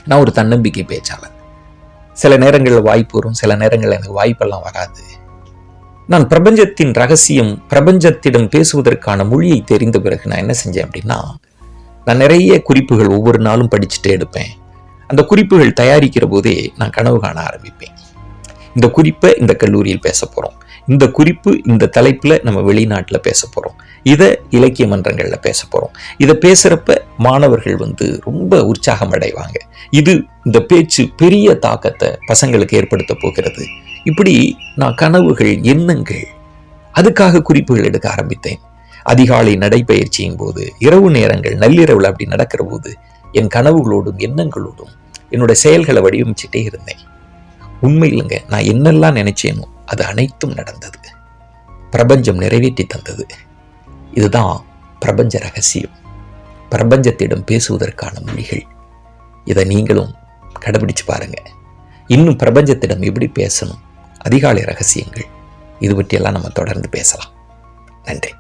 நான் ஒரு தன்னம்பிக்கை பேச்சாளர். சில நேரங்களில் வாய்ப்பு வரும், சில நேரங்களில் எனக்கு வாய்ப்பெல்லாம் வராது. நான் பிரபஞ்சத்தின் ரகசியம், பிரபஞ்சத்திடம் பேசுவதற்கான மொழியை தெரிந்த பிறகு நான் என்ன செஞ்சேன் அப்படின்னா, நான் நிறைய குறிப்புகள் ஒவ்வொரு நாளும் படிச்சுட்டே எடுப்பேன். அந்த குறிப்புகள் தயாரிக்கிற போதே நான் கனவு காண ஆரம்பிப்பேன். இந்த குறிப்பை இந்த கல்லூரியில் பேச போகிறோம், இந்த குறிப்பு இந்த தலைப்பில் நம்ம வெளிநாட்டில் பேச போகிறோம், இதை இலக்கிய மன்றங்களில் பேச போகிறோம். இதை பேசுகிறப்ப மாணவர்கள் ரொம்ப உற்சாகம் அடைவாங்க. இந்த பேச்சு பெரிய தாக்கத்தை பசங்களுக்கு ஏற்படுத்த போகிறது. இப்படி நான் கனவுகள், எண்ணங்கள், அதுக்காக குறிப்புகள் எடுக்க ஆரம்பித்தேன். அதிகாலை நடைப்பயிற்சியின் போது, இரவு நேரங்கள், நள்ளிரவில் அப்படி நடக்கிற போது என் கனவுகளோடும் எண்ணங்களோடும் என்னுடைய செயல்களை வடிவமைச்சிட்டே இருந்தேன். உண்மையிலங்க, நான் என்னெல்லாம் நினைச்சேனோ அது அனைத்தும் நடந்தது. பிரபஞ்சம் நிறைவேற்றி தந்தது. இதுதான் பிரபஞ்ச ரகசியம், பிரபஞ்சத்திடம் பேசுவதற்கான மொழிகள். இதை நீங்களும் கடைபிடிச்சு பாருங்க. இன்னும் பிரபஞ்சத்திடம் எப்படி பேசணும், அதிகாலை ரகசியங்கள், இது பற்றியெல்லாம் நம்ம தொடர்ந்து பேசலாம். நன்றி.